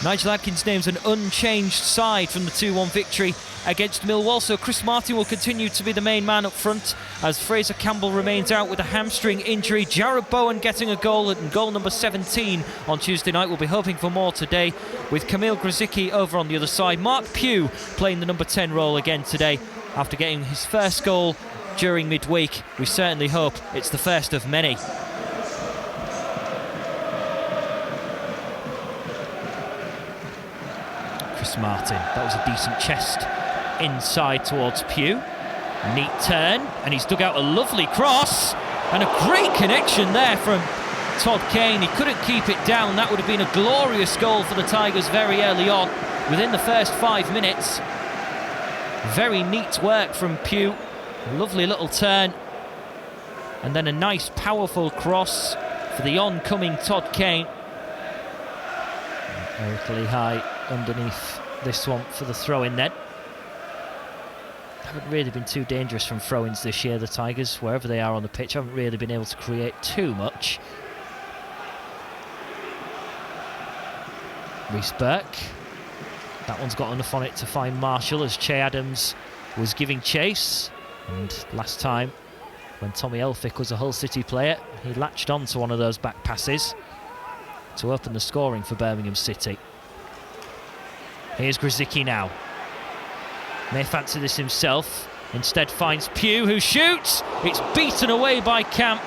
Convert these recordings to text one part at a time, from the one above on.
Nigel Adkins names an unchanged side from the 2-1 victory against Millwall, so Chris Martin will continue to be the main man up front as Fraser Campbell remains out with a hamstring injury. Jared Bowen getting a goal and goal number 17 on Tuesday night. We'll be hoping for more today with Kamil Grzycki over on the other side. Mark Pugh playing the number 10 role again today after getting his first goal during midweek. We certainly hope it's the first of many. Chris Martin, that was a decent chest inside towards Pugh. Neat turn, and he's dug out a lovely cross, and a great connection there from Todd Kane. He couldn't keep it down. That would have been a glorious goal for the Tigers very early on, within the first 5 minutes. Very neat work from Pugh. Lovely little turn, and then a nice powerful cross for the oncoming Todd Kane. Eric Lehigh underneath this one for the throw-in then. Haven't really been too dangerous from throw-ins this year, the Tigers, wherever they are on the pitch. Haven't really been able to create too much. Reece Burke. That one's got enough on it to find Marshall as Che Adams was giving chase. And last time, when Tommy Elphick was a Hull City player, he latched on to one of those back passes to open the scoring for Birmingham City. Here's Grzycki now. May fancy this himself. Instead finds Pugh, who shoots. It's beaten away by Camp.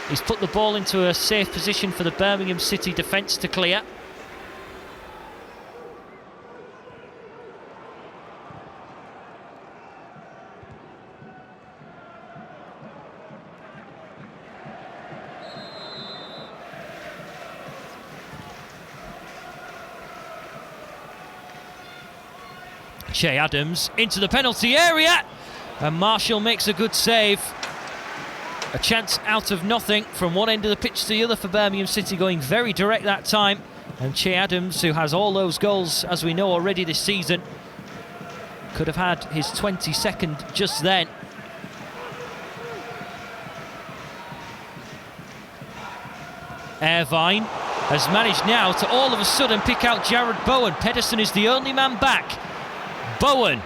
He's put the ball into a safe position for the Birmingham City defence to clear. Che Adams into the penalty area, and Marshall makes a good save. A chance out of nothing from one end of the pitch to the other for Birmingham City, going very direct that time. And Che Adams, who has all those goals, as we know already this season, could have had his 22nd just then. Irvine has managed now to all of a sudden pick out Jared Bowen. Pedersen is the only man back. Bowen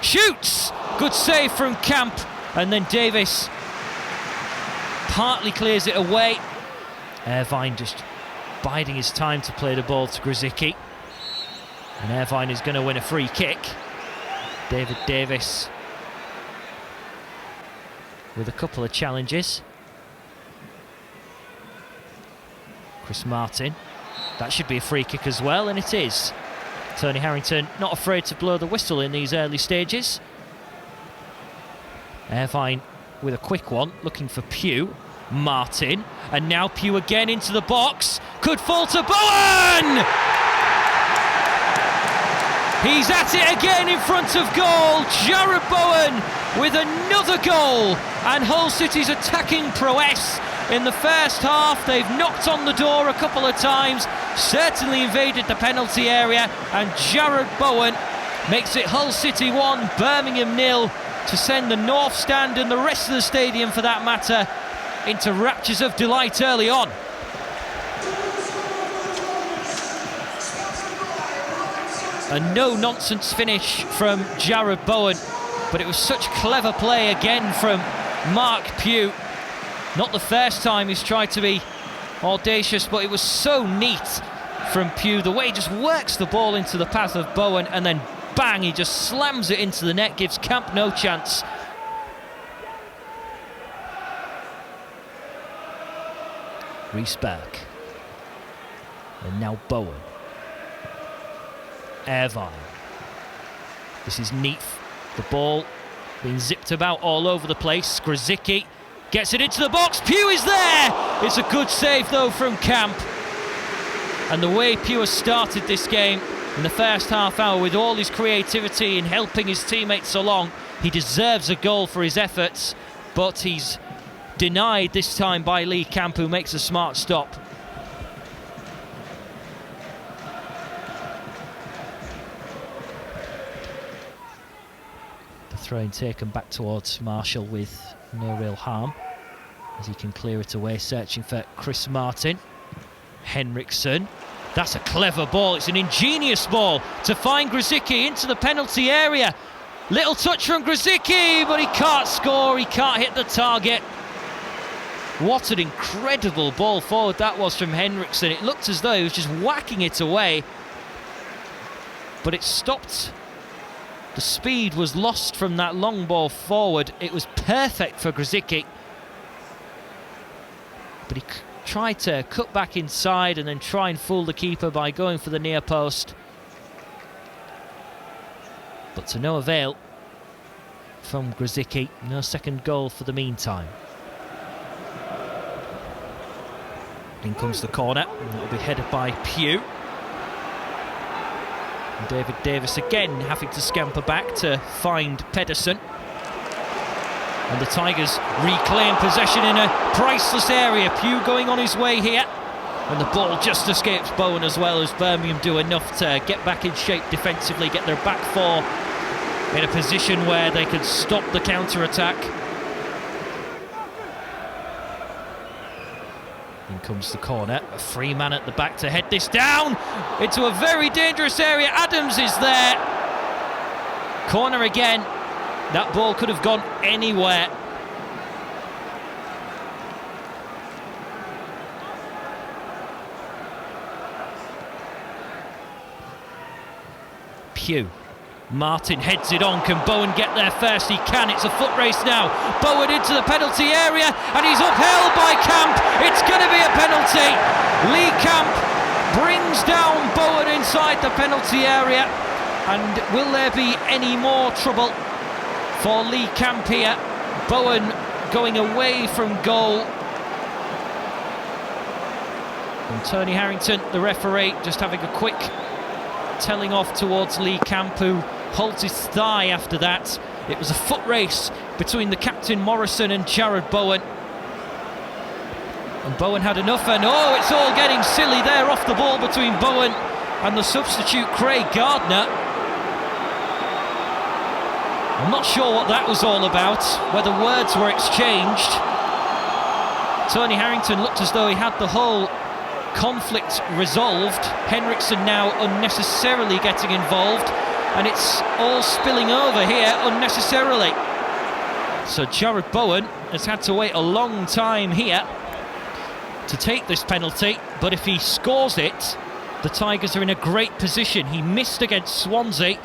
shoots, good save from Camp, and then Davis partly clears it away. Irvine just biding his time to play the ball to Grzycki, and Irvine is going to win a free kick. David Davis with a couple of challenges. Chris Martin, that should be a free kick as well, and it is. Tony Harrington not afraid to blow the whistle in these early stages. Irvine with a quick one, looking for Pugh. Martin, and now Pugh again into the box. Could fall to Bowen! He's at it again in front of goal. Jared Bowen with another goal, and Hull City's attacking prowess. In the first half, they've knocked on the door a couple of times, certainly invaded the penalty area, and Jared Bowen makes it Hull City 1, Birmingham 0, to send the North Stand and the rest of the stadium, for that matter, into raptures of delight early on. A no-nonsense finish from Jared Bowen, but it was such clever play again from Mark Pugh. Not the first time he's tried to be audacious, but it was so neat from Pugh. The way he just works the ball into the path of Bowen, and then bang, he just slams it into the net, gives Camp no chance. Reece Burke. And now Bowen. Irvine. This is neat. The ball being zipped about all over the place. Grzycki gets it into the box. Pugh is there! It's a good save though from Camp. And the way Pugh has started this game in the first half hour, with all his creativity in helping his teammates along, he deserves a goal for his efforts, but he's denied this time by Lee Camp, who makes a smart stop. The throw-in taken back towards Marshall with no real harm, as he can clear it away, searching for Chris Martin. Henriksen That's a clever ball. It's an ingenious ball to find Grzycki into the penalty area. Little touch from Grzycki, but he can't score. He can't hit the target. What an incredible ball forward that was from Henriksen. It looked as though he was just whacking it away, but it stopped. The speed was lost from that long ball forward. It was perfect for Grzycki, but he tried to cut back inside and then try and fool the keeper by going for the near post, but to no avail from Grzycki. No second goal for the meantime. In comes the corner, and it'll be headed by Pugh. And David Davis again having to scamper back to find Pedersen. And the Tigers reclaim possession in a priceless area. Pugh going on his way here. And the ball just escapes Bowen, as well as Birmingham do enough to get back in shape defensively, get their back four in a position where they could stop the counter-attack. In comes the corner, a free man at the back to head this down into a very dangerous area. Adams is there. Corner again. That ball could have gone anywhere. Pugh. Martin heads it on. Can Bowen get there first? He can. It's a foot race now. Bowen into the penalty area, and he's upheld by Camp. It's going to be a penalty. Lee Camp brings down Bowen inside the penalty area. And will there be any more trouble for Lee Camp here? Bowen going away from goal. And Tony Harrington, the referee, just having a quick telling off towards Lee Camp, who holds his thigh after that. It was a foot race between the captain Morrison and Jared Bowen. And Bowen had enough, and oh, it's all getting silly there off the ball between Bowen and the substitute Craig Gardner. I'm not sure what that was all about, whether words were exchanged. Tony Harrington looked as though he had the whole conflict resolved. Henriksen now unnecessarily getting involved, and it's all spilling over here unnecessarily. So Jared Bowen has had to wait a long time here to take this penalty, but if he scores it, the Tigers are in a great position. He missed against Swansea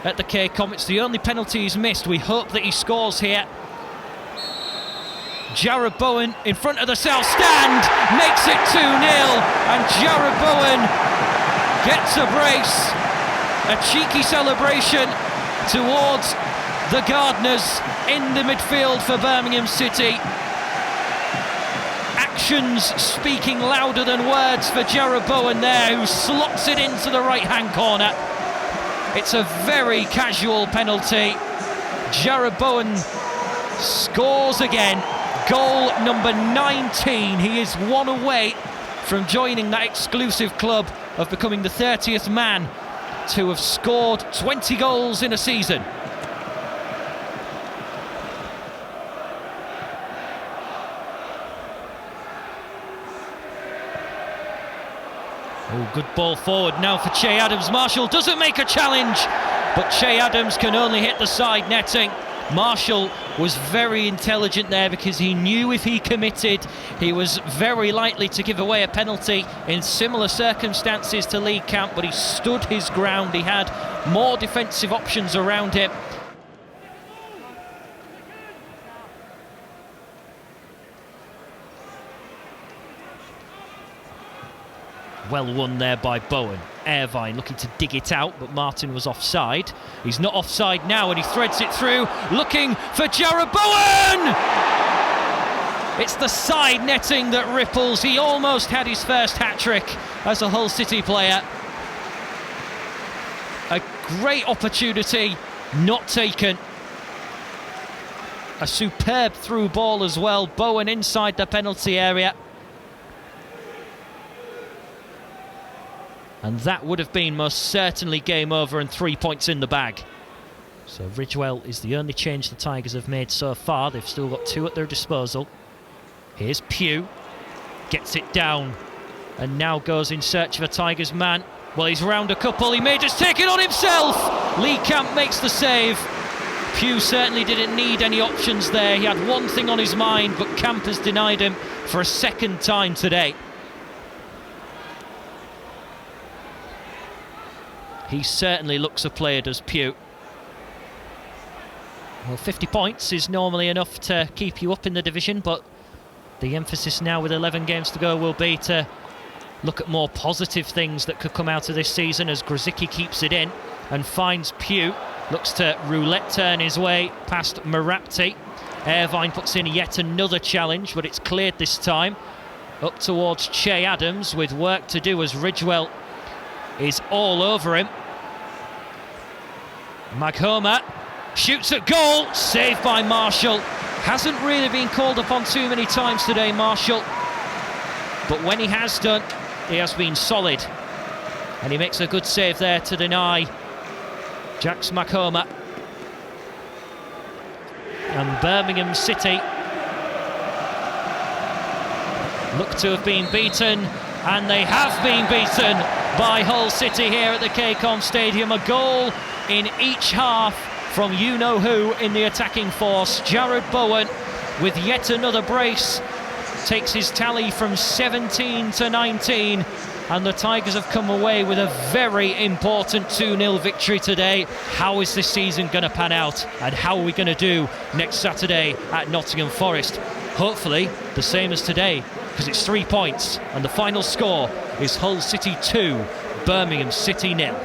at the KCOM. It's the only penalty he's missed. We hope that he scores here. Jared Bowen in front of the south stand makes it 2-0, and Jared Bowen gets a brace, a cheeky celebration towards the Gardeners in the midfield for Birmingham City. Actions speaking louder than words for Jared Bowen there, who slots it into the right-hand corner. It's a very casual penalty. Jared Bowen scores again. Goal number 19. He is one away from joining that exclusive club of becoming the 30th man to have scored 20 goals in a season. Oh, good ball forward now for Che Adams. Marshall doesn't make a challenge, but Che Adams can only hit the side netting. Marshall was very intelligent there, because he knew if he committed, he was very likely to give away a penalty in similar circumstances to Lee Camp, but he stood his ground. He had more defensive options around him. Well won there by Bowen. Irvine looking to dig it out, but Martin was offside. He's not offside now, and he threads it through, looking for Jared Bowen! It's the side netting that ripples. He almost had his first hat-trick as a Hull City player. A great opportunity, not taken. A superb through ball as well. Bowen inside the penalty area. And that would have been most certainly game over and 3 points in the bag. So Ridgewell is the only change the Tigers have made so far. They've still got two at their disposal. Here's Pugh. Gets it down. and now goes in search of a Tigers man. Well, he's round a couple, he may just take it on himself. Lee Camp makes the save. Pugh certainly didn't need any options there. He had one thing on his mind, but Camp has denied him for a second time today. He certainly looks a player, does Pugh. Well, 50 points is normally enough to keep you up in the division, but the emphasis now with 11 games to go will be to look at more positive things that could come out of this season as Grzycki keeps it in and finds Pugh. Looks to roulette turn his way past Marapti. Irvine puts in yet another challenge, but it's cleared this time. Up towards Che Adams with work to do as Ridgewell is all over him. Maghoma shoots at goal, saved by Marshall. Hasn't really been called upon too many times today, Marshall, but when he has done, he has been solid, and he makes a good save there to deny Jax Maghoma. And Birmingham City look to have been beaten, and they have been beaten by Hull City here at the KCOM Stadium. A goal in each half from you-know-who in the attacking force. Jared Bowen with yet another brace takes his tally from 17 to 19, and the Tigers have come away with a very important 2-0 victory today. How is this season going to pan out, and how are we going to do next Saturday at Nottingham Forest? Hopefully the same as today, because it's 3 points, and the final score is Hull City 2, Birmingham City 0.